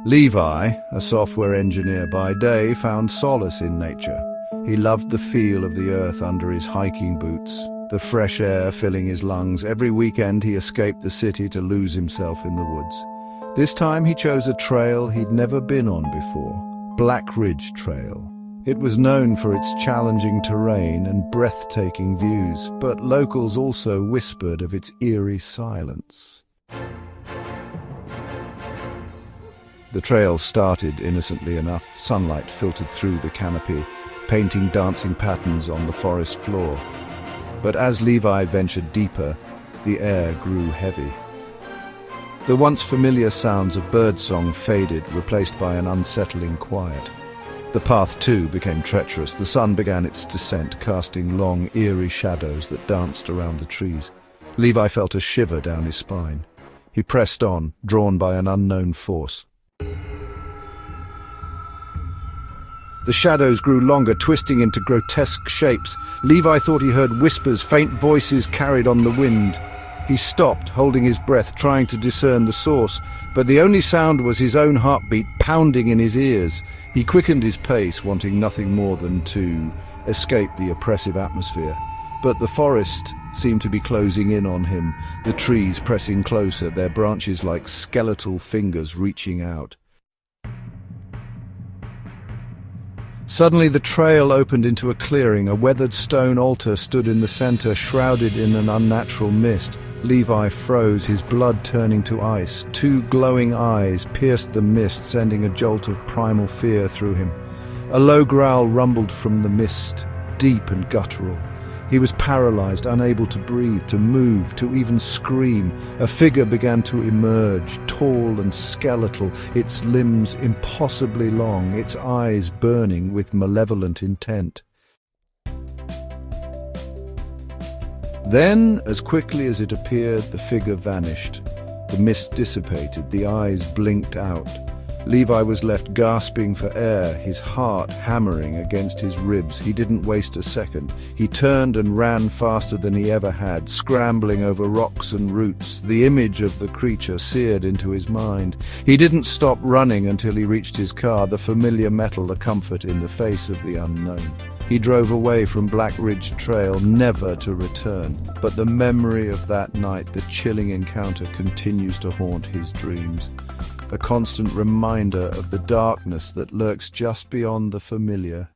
Levi, a software engineer by day, found solace in nature. He loved the feel of the earth under his hiking boots, the fresh air filling his lungs. Every weekend he escaped the city to lose himself in the woods. This time he chose a trail he'd never been on before, Black Ridge Trail. It was known for its challenging terrain and breathtaking views, but locals also whispered of its eerie silence. The trail started innocently enough. Sunlight filtered through the canopy, painting dancing patterns on the forest floor. But as Levi ventured deeper, the air grew heavy. The once familiar sounds of birdsong faded, replaced by an unsettling quiet. The path, too, became treacherous. The sun began its descent, casting long, eerie shadows that danced around the trees. Levi felt a shiver down his spine. He pressed on, drawn by an unknown force. The shadows grew longer, twisting into grotesque shapes. Levi thought he heard whispers, faint voices carried on the wind. He stopped, holding his breath, trying to discern the source, but the only sound was his own heartbeat pounding in his ears. He quickened his pace, wanting nothing more than to escape the oppressive atmosphere. But the forest seemed to be closing in on him, the trees pressing closer, their branches like skeletal fingers reaching out. Suddenly the trail opened into a clearing. A weathered stone altar stood in the center, shrouded in an unnatural mist. Levi froze, his blood turning to ice. Two glowing eyes pierced the mist, sending a jolt of primal fear through him. A low growl rumbled from the mist, deep and guttural. He was paralyzed, unable to breathe, to move, to even scream. A figure began to emerge, tall and skeletal, its limbs impossibly long, its eyes burning with malevolent intent. Then, as quickly as it appeared, the figure vanished. The mist dissipated, the eyes blinked out. Levi was left gasping for air, his heart hammering against his ribs. He didn't waste a second. He turned and ran faster than he ever had, scrambling over rocks and roots. The image of the creature seared into his mind. He didn't stop running until he reached his car, the familiar metal a comfort in the face of the unknown. He drove away from Black Ridge Trail, never to return. But the memory of that night, the chilling encounter, continues to haunt his dreams. A constant reminder of the darkness that lurks just beyond the familiar,